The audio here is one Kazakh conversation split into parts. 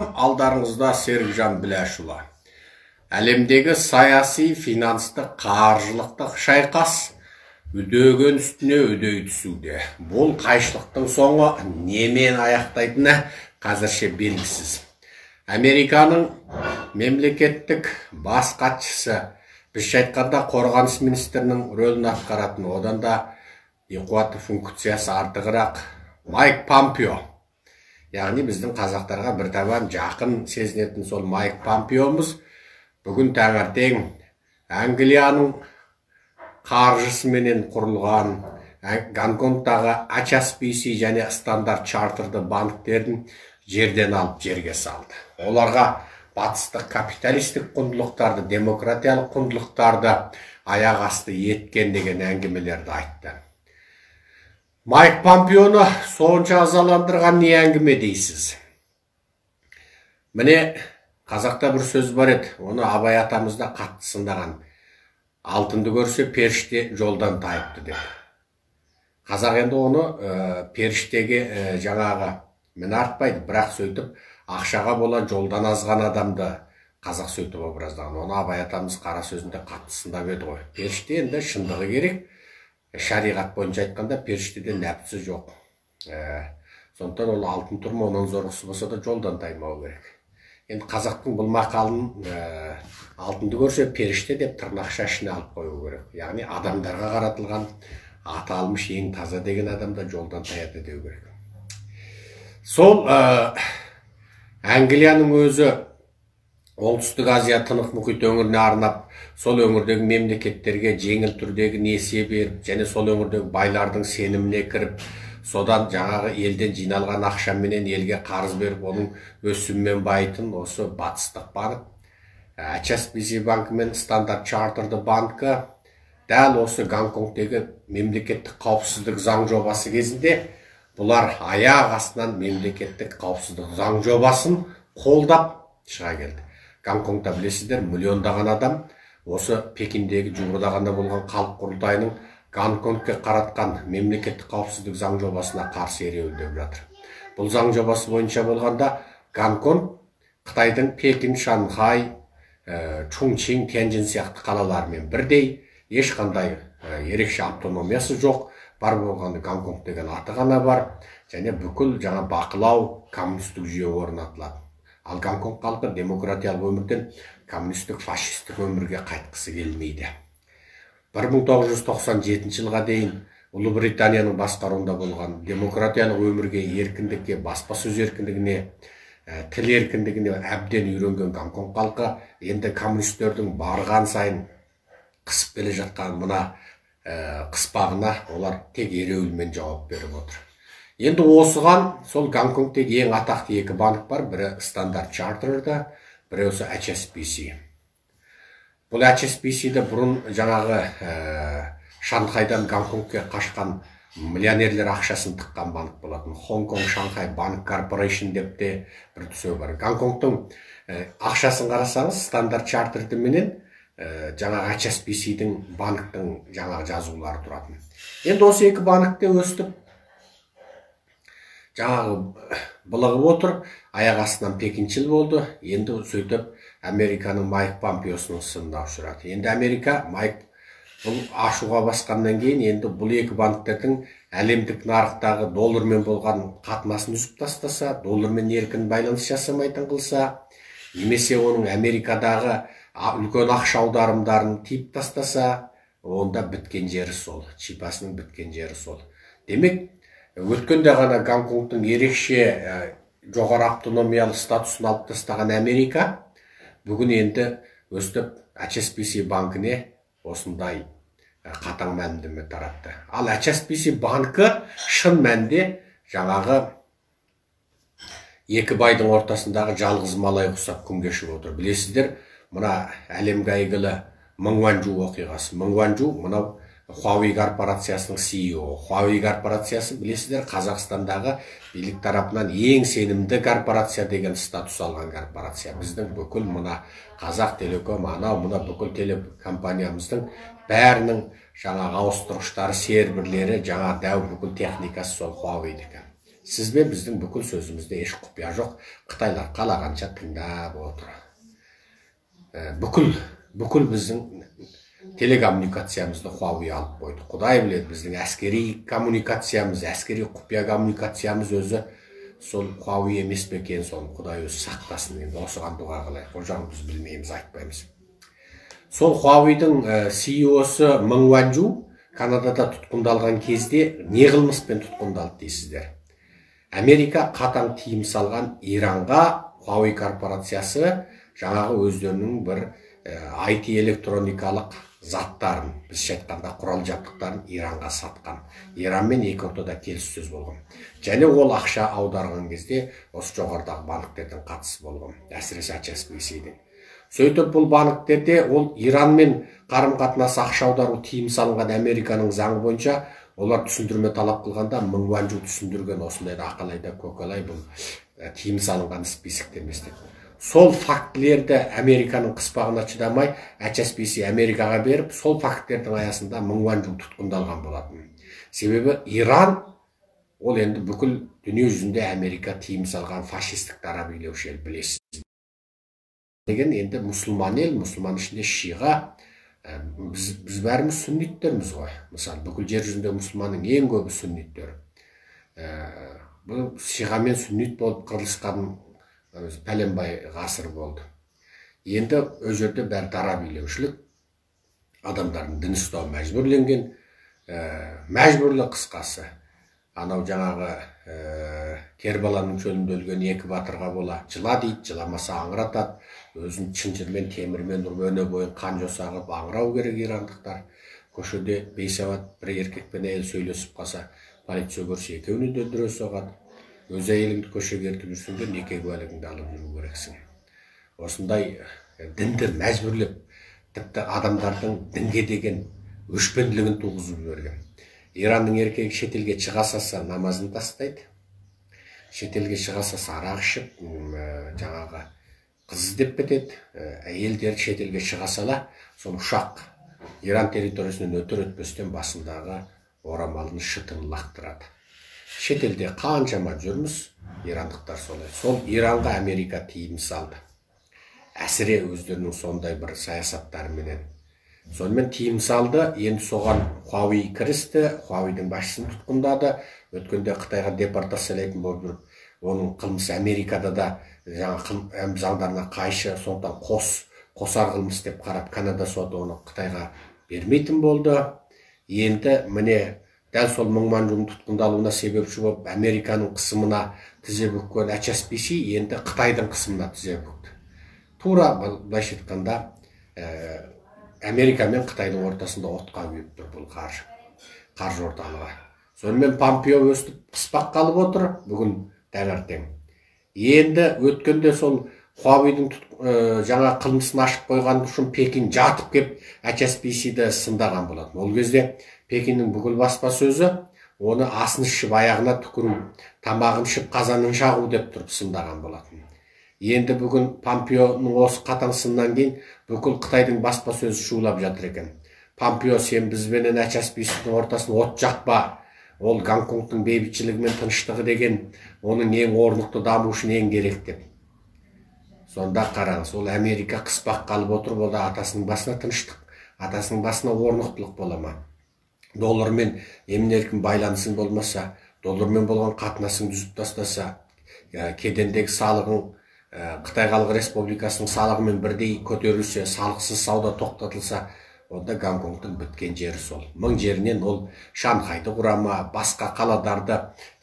Алдарыңызда Серікжан Біләшұлы. Әлемдегі саяси, финанстық, қаржылықтық шайқас үдеген үстіне үдей түсуде. Бұл қайшылықтың соңы немен аяқтайтыны қазірше белгісіз. Американың мемлекеттік бас хатшысы, біз айтқанда қорғаныс министрінің рөлін атқаратын, одан да қуатты функциясы артығырақ Майк Помпео. Яғни біздің қазақтарға бір табан жақын сезінетін сол Майк Помпеомыз бүгін таңертең Англияның қаржысыменен құрылған Гонконгтағы HSBC және Стандарт Чартерді банктерін жерден алып жерге салды. Оларға батыстық капиталистік құндылықтарды, демократиялық құндылықтарды аяқ асты еткен деген әңгімелерді айтты. Майк Помпеоны сонша азаландырған не әңгіме дейсіз? Міне, қазақта бір сөз бар еді, оны Абай атамызда қатты сындаған. Алтынды көрсе періште жолдан тайыпты деп. Қазақ енді оны періштеге жаңағы мін артпайды, бірақ сөйтіп ақшаға бола жолдан азған адамды қазақ сөйтіп образдаған. Оны Абай атамыз қара сөзінде қатты сындап еді ғой. Періште енді шындығы керек. Шариғат бойынша айтқанда періштеде нәпсі жоқ. Сондықтан ол алтын тұрма, онан зорғысы болса да жолдан таймау керек. Енді қазақтың бұл мақалын алтынды көрсе періште деп тырнақша ішіне алып қою керек. Яғни адамдарға қаратылған аталмыш ең таза деген адамда жолдан таяды деу керек. Сол Англияның өзі Оңтүстік Азия тынық мұхит өңіріне арнап, сол өңірдегі мемлекеттерге жеңіл түрдегі несие беріп, және сол өңірдегі байлардың сеніміне кіріп, содан жаңағы елден жиналған ақшаменен елге қарыз беріп, оның өсіммен байытын осы батыстық банк, HSBC банкі мен Стандарт Чартерді банкі дәл осы Гонконгтегі мемлекеттік қауіпсіздік заң жобасы кезінде бұлар аяқ астынан мемлекеттік қауіпсіздік заң жобасын қолдап шыға келді. Гонконгта білесіздер, миллиондаған адам осы Пекиндегі жуырдағанда болған халық құрылтайының Гонконгке қаратқан мемлекеттік қауіпсіздік заң жобасына қарсы ереуілдеп жатыр. Бұл заң жобасы бойынша болғанда Гонконг Қытайдың Пекин, Шанхай, Чунчин, Тяньцзин сияқты қалаларымен бірдей, ешқандай ерекше автономиясы жоқ. Бар болғанда Гонконг деген аты ғана бар, және бүкіл жаңа бақылау коммунистік жүйе орнатылады. Ал Гонконг халқы демократиялық өмірден коммунистік фашистік өмірге қайтқысы келмейді. 1997 жылға дейін Ұлыбританияның басқаруында болған демократиялық өмірге, еркіндікке, баспасөз еркіндігіне, тіл еркіндігіне әбден үйренген Гонконг халқы енді коммунистердің барған сайын қысып келе жатқан мына қыспағына олар тек ереуілмен жауап беріп отыр. Енді осыған сол Гонконгтегі ең атақты екі банк бар, бірі Стандарт Чартерді, бірі осы HSBC. Бұл HSBC'ді бұрын жаңағы Шанхайдан Гонконгке қашқан миллионерлер ақшасын тыққан банк болатын. Хонконг Шанхай банк корпорейшн деп те бір түсі бар. Гонконгтың ақшасын қарасаңыз Стандарт Чартерді менен жаңағы HSBC'дің банктың жаңағы жазулары тұратын. Енді осы екі банкте өстіп жаңағы былығып отыр, аяқ астынан Пекиншіл болды. Енді сөйтіп Американың Майк Помпеосының сынына ұшырады. Енді Америка Майк бұл ашуға басқаннан кейін енді бұл екі банктердің әлемдік нарықтағы доллармен болған қатынасын үзіп тастаса, доллармен еркін байланыс жасамайтын қылса, немесе оның Америкадағы үлкен ақша аударымдарын тиіп тастаса, онда біткен жері сол, чипасының біткен жері сол. Демек, өткенде ғана Гонконгтың ерекше жоғары автономиялы статусын алып тастаған Америка бүгін енді өстіп HSBC банкіне осындай қатаң мәлімдеме таратты. Ал HSBC банкі шын мәнінде жаңағы екі байдың ортасындағы жалғыз малай ұқсап күн кешіп отыр. Білесіздер, мына әлемге әйгілі Мeng Wanzhou оқиғасы. Мeng Wanzhou мынау Huawei корпорациясының CEO. Huawei корпорациясы білесіздер, Қазақстандағы билік тарапынан ең сенімді корпорация деген статус алған корпорация. Біздің бүкіл мына Қазақ Телеком, мына бүкіл телекомпаниямыздың бәрінің жаңағы ауыстырғыштары, серверлері, жаңа дәу бүкіл техникасы сол Huawei-дікі. Сіз бен біздің бүкіл сөзімізде еш құпия жоқ. Қытайлар қалағанша тыңдап отыр. Бүкіл біздің телекоммуникациямызды Huawei алып қойды. Құдай біледі, біздің әскери коммуникациямыз, әскери құпия коммуникациямыз өзі сол Huawei емес пе екен, соны Құдай өзі сақтасын. Енді осыған дұға қылайық. Ол жағын біз білмейміз, айтпаймыз. Сол Huawei-дің CEO-сы Мeng Wanzhou Канадада тұтқындалған кезде не қылмыспен тұтқындалды дейсіздер? Америка қатаң тыйым салған Иранға Huawei корпорациясы жаңағы өздерінің бір IT электроникалық заттарын, біз айтқанда құрал жабдықтарын Иранға сатқан. Иранмен екі ортада келіссөз болған. Және ол ақша аударған кезде осы жоғарыдағы банктердің қатысы болған, әсіресе HSBC-дің. Сөйтіп бұл банктерде ол Иранмен қарым-қатынас ақша аудару тыйым салынған Американың заңы бойынша олар түсіндірме талап қылғанда Мeng Wanzhou түсіндірген осындайды ақалайда көкалай бұл тыйым салынған списокте емес деп. Сол фактілерді Американың қыспағына шыдамай HSBC Америкаға беріп, сол фактілердің аясында Мeng Wanzhou тұтқындалған болатын. Себебі Иран ол енді бүкіл дүние жүзінде Америка тыйым салған фашистік дара билеуші ел, білесіз. Деген енді мұсылман ел, мұсылман ішінде шиға, біз бәріміз сүнниттерміз ғой. Мысалы, бүкіл жер жүзінде мұсылманның ең көбі сүнниттер. Бұл шиға мен сүннит болып қырылысқан пәленбай ғасыр болды. Енді өз жерде бәрі дара билеушілік, адамдардың дін ұстау мәжбүрленген, мәжбүрлі қысқасы. Анау жаңағы Кербаланың шөлінде өлген екі батырға бола жыла дейді, жыламаса аңыратады. Өзін шынжырмен, темірмен өне бойын қан жосағып аңырау керек ирандықтар. Көшеде бейсауат бір еркекпен әйел сөйлесіп қалса, полиция көрсе екеуіне де дүре соғады. Өз әйеліңді көшеге ертіп жүрсің, неке куәлігіңді алып жүру керексің. Осындай дінді мәжбүрлеп, тіпті адамдардың дінге деген өшпенділігін туғызып жіберген. Иранның еркегі шетелге шыға салса намазын тастайды. Шетелге шыға салса арақ ішіп, жаңағы қыз іздеп кетеді. Әйелдер шетелге шыға сала, сол ұшақ Иран территориясынан өтер-өтпестен басындағы орамалын шытын лақтырады. Шетелде қаншама жүрміз, ирандықтар солай. Сол Иранға Америка тыйым салды. Әсіре өздерінің сондай бір саясаттарыменен. Сонымен тыйым салды, енді соған Huawei кірісті, Huawei'дің басшысын тұтқындады. Өткенде Қытайға депортациялайтын болып жүріп, оның қылмысы Америкада да жаңа заңдарына қайшы, сондықтан қосар қылмыс деп қарап, Канада соты оны Қытайға бермейтін болды. Енді міне дәл сол Мeng Wanzhou'ның тұтқындалуына себепші болып, Американың қысымына тізе бүккен HSBC енді Қытайдың қысымына тізе бүкті. Тура былайша айтқанда Америка мен Қытайдың ортасында отқа күйіп тұр бұл қаржы орталығы. Сонымен Помпео өстіп қыспақ қалып отыр, бүгін таңертең. Енді өткенде сол Huawei'дің жаңа қылмысын ашып қойған үшін Пекин жатып кеп HSBC-ді сындаған болатын. Ол кезде Пекиннің бүкіл баспасөзі оны асын ішіп аяғына түкіру, тамағын ішіп қазанын шағу деп тұрып сындаған болатын. Енді бүгін Помпеоның осы қатаң сыннан кейін бүкіл Қытайдың баспасөзі шулап жатыр екен. Помпео, сен бізбенен HSBC-дің ортасын от жақпа, ол Гонконгтың бейбітшілігі мен тыныштығы деген оның ең орнықты даму үшін ең керек деп. Сонда қараңыз, ол Америка қыспақ қалып отыр, ол да атасының басына тыныштық, атасының басына орнықтылық бола ма? Доллармен емін-еркін байланысың болмаса, доллармен болған қатынасың дүзіп тастаса, кедендегі салығың Қытай Халық Республикасының салығымен бірдей көтерілсе, салықсыз сауда тоқтатылса, онда Гонконгтың біткен жері сол. Мың жерінен ол Шанхайды құрама, басқа қаладарды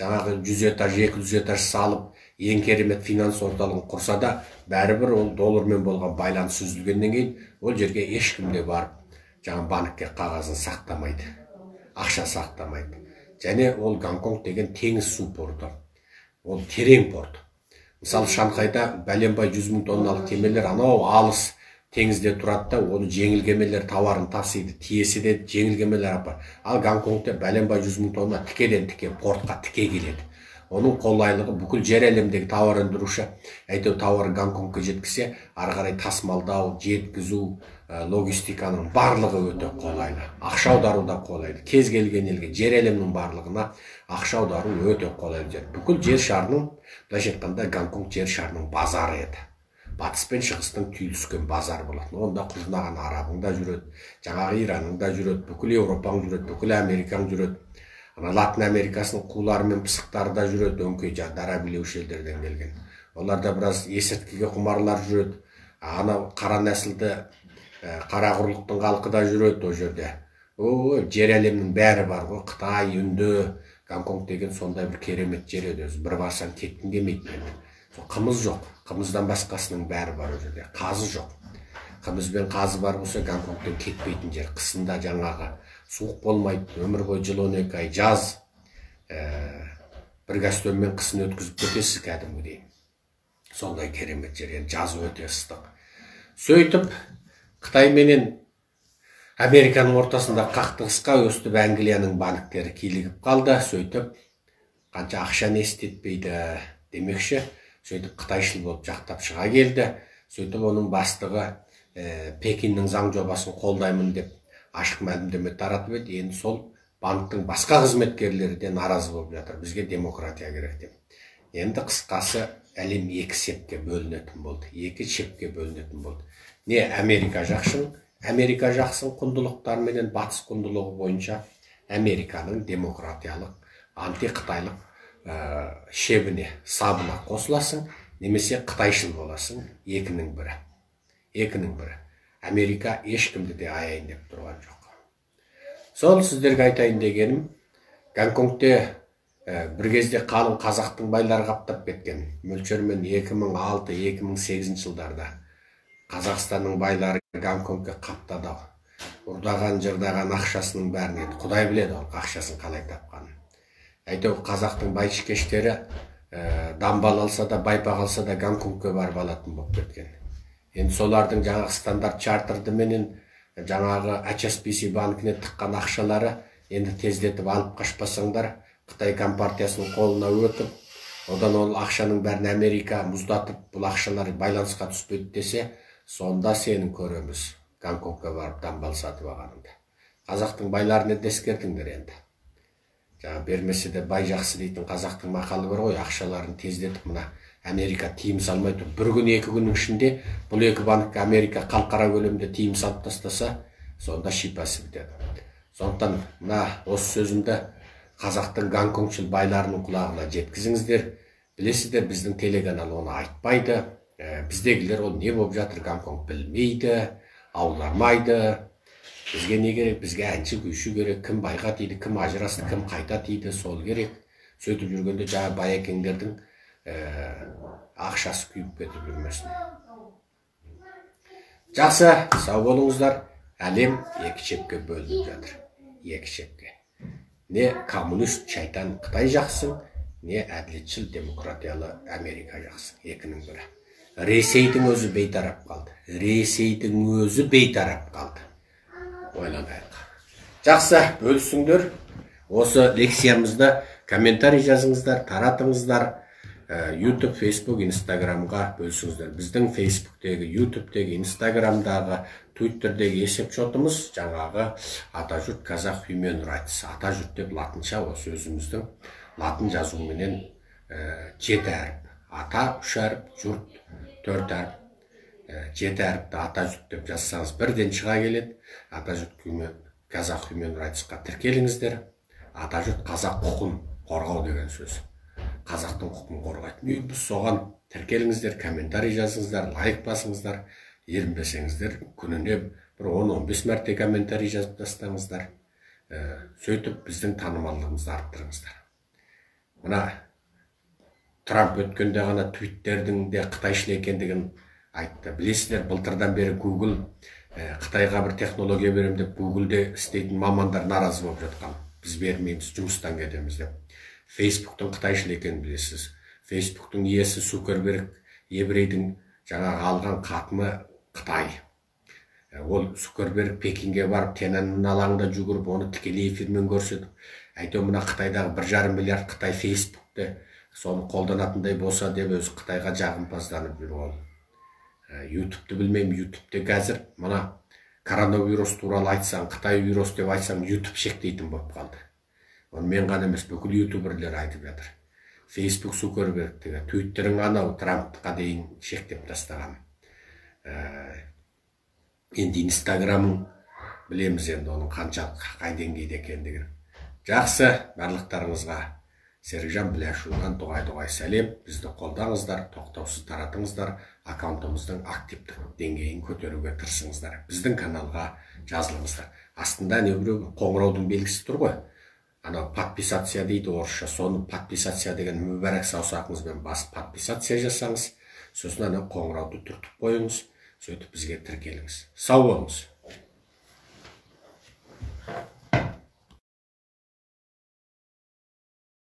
жаңағы 100 этаж, 200 этаж салып, ең керемет финанс орталығын құрса да, бәрібір ол доллармен болған байланыс үзілгеннен кейін ол жерге ешкім де барып, жаңа банкке қағазын сақтамайды, ақша сақтамайды. Және ол Гонконг деген теңіз су порты, ол терең порт. Мысалы, Шанхайда бәленбай 100 000 тонналық кемелер анау алыс теңізде тұрады да, оны жеңіл кемелер тауарын тасиды, тиесі де жеңіл кемелер апар. Ал Гонконгте бәленбай 100 000 тонна тікеден тіке портқа тіке келеді. Оның қолайлығы бүкіл жер әлемдегі тауар өндіруші әйтеу тауар Гонконгқа жеткісе, ары қарай тасымалдау, жеткізу, логистиканың барлығы өте қолайлы. Ақша аудару да қолайлы. Кез келген елге, жер әлемнің барлығына ақша аудару өте қолайлы жер. Бүкіл жер шарының, былайша айтқанда Гонконг жер шарының базары еді. Батыс пен шығыстың түйіліскен базар болатын. Онда құжынаған арабың да жүреді, жаңағы Иранның да жүреді, бүкіл Еуропаң жүреді, бүкіл Америкаң жүреді. Латын Америкасының қулары мен пысықтары да жүреді, өңкей дара билеуші елдерден келген. Оларда біраз есірткіге құмарлар жүреді. Анау қара нәсілді қара құрлықтың халқы да жүреді о жерде. Жер әлемнің бәрі бар ғой. Қытай, Үнді, Гонконг деген сондай бір керемет жер еді. Бір барсаң кеткің келмейді. Қымыз жоқ. Қымыздан басқасының бәрі бар о жерде. Қазы жоқ. Қымыз бен қазы бар болса, Гонконгтен кетпейтін жер. Қысында жаңағы суық болмайды. Өмір бойы жыл 12 ай жаз. Бір костюммен қысын өткізіп кетесіз кәдімгідей. Сондай керемет жер. Жаз өте ыстық. Сөйтіп Қытай менен Американың ортасында қақтығысқа өстіп Англияның банктері килігіп қалды. Сөйтіп қанша ақшаны естетпейді демекші. Сөйтіп Қытайшыл болып жақтап шыға келді. Сөйтіп оның бастығы Пекиннің заң жобасын қолдаймын деп ашық мәлімдеме таратып еді. Енді сол банктың басқа қызметкерлері де наразы болып жатыр. Бізге демократия керек деп. Енді қысқасы әлем екі сепке бөлінетін болды. Екі шепке бөлінетін болды. Не Америка жақшың, Америка жақсын құндылықтар менен батыс құндылығы бойынша Американың демократиялық, анти-қытайлық шебіне, сабына қосыласың, немесе қытайшыл боласың. Екінің бірі. Америка ешкімді де аяйын деп тұрған жоқ. Сол сіздерге айтайын дегенім, Гонконгте бір кезде қалың қазақтың байлары қаптап кеткен. Мөлшермен 2006-2008 жылдарда Қазақстанның байлары Гонконгқа қаптады. Ұрдаған, жырдаған ақшасының бәрін еді. Құдай біледі ол ақшасын қалай тапқанын. Әйтеу қазақтың байшыкештері дамбал алса да, байпақ алса да Гонконгқа барып алатын болып кеткен. Енді солардың жаңағы стандарт чартерді менен жаңағы HSBC банкіне тыққан ақшалары енді тездетіп алып қашпасаңдар, Қытай компартиясының қолына өтіп, одан ол ақшаның бәрін Америка мұздатып, бұл ақшалар байланысқа түспейді десе, сонда сенің көреміз Гонконгқа барып дамбал сатып алғаныңды. Қазақтың байларына ескертіңдер енді. Жаңа бермесе де бай жақсы дейтін қазақтың мақалы бар ғой, ақшаларын тездетіп мына Америка тиым салмай тұр. Бір күн, екі күннің ішінде бұл екі банкке Америка қалқара көлемде тиым салып тастаса, сонда шипасы бітеді. Сондықтан мына осы сөзімді қазақтың Гонконгшыл байларының құлағына жеткізіңіздер. Білесіздер, біздің телеканал оны айтпайды. Біздегілер ол не болып жатыр Гонконг білмейді, аудармайды. Бізге не керек? Бізге әнші күйші керек. Кім байға тиді, кім ажырасты, кім қайта тиді, сол керек. Сөйтіп жүргенде жаңа байекеңдердің ақшасы күйіп кетіп жүрмесін. Жақсы, сау болыңыздар. Әлем екі шепке бөлініп жатыр. Екі шепке. Не коммунист шайтан Қытай жақсың, не әділетшіл демократиялы Америка жақсың. Екінің бірі. Ресейдің өзі бейтарап қалды. Ойланайық. Жақсы, бөлісіңдер. Осы лекциямызды комментарий жазыңыздар, таратыңыздар. YouTube, Facebook, Instagramға бөлісіңіздер. Біздің Facebook'тегі, YouTube'тегі, Instagram'дағы, Twitter'дегі есеп шотымыз жаңағы Атажұрт Қазақ Human Rights. Атажұрт деп латынша осы өзіміздің латын жазуыменен 7 әріп. Ата 3 әріп, жұрт 4 әріп. 7 әріпті Атажұрт деп жазсаңыз бірден шыға келеді. Атажұрт Қазақ Human Rights'қа тіркеліңіздер. Атажұрт қазақ құқын қорғау деген сөз. Қазақтың құқын қорғайды. Біз соған тіркеліңіздер, комментарий жазыңыздар, лайк басыңыздар. Ерінбесеңіздер, күніне бір 10-15 мәрте комментарий жазып тастаңыздар. Сөйтіп біздің танымалдығымызды арттырыңыздар. Мына Трамп өткенде ғана твиттердің де қытайшыл екендігін айтты. Білесіздер, былтырдан бері Google Қытайға бір технология берем деп Google'де істейтін мамандар наразы болып жатқан. Біз бермейміз, жұмыстан кетеміз деп. Facebook'тың қытайшыл екенін білесіз. Facebook'тың иесі Цукерберг, еврейдің жаңағы алған қатыны Қытай. Ол Цукерберг Пекинге барып, Тяньаньмин алаңында жүгіріп, оны тікелей эфирмен көрсетіп, әйтеу мына Қытайдағы 1,5 миллиард Қытай Facebook'те соны қолданатындай болса деп өзі Қытайға жағымпазданып жүр. Ол ютубты білмеймін. Ютубте қазір мына коронавирус туралы айтсаң, Қытай вирус деп айтсаң, ютуб шектейтін болып қалды. Оны мен ғана емес, бүкіл ютуберлер айтып жатыр. Facebook Цукербергтегі твиттерін анау Трампқа дейін шектеп тастаған. Енді Инстаграмын білеміз, енді оның қаншалық қай деңгейде екендігін. Жақсы, барлықтарыңызға Серікжан Біләшұлынан дұғай сәлем. Бізді қолдаңыздар, тоқтаусыз таратыңыздар, аккаунтымыздың активтік деңгейін көтеруге тырысыңыздар. Біздің каналға жазылыңыздар. Астында не біреу қоңыраудың белгісі тұр ғой. Анау подписация дейді орысша. Соны подписация деген мүбәрәк саусағыңызбен басып подписация жасаңыз. Сосын анау қоңырауды түртіп қойыңыз. Сөйтіп бізге тіркеліңіз. Сау болыңыз.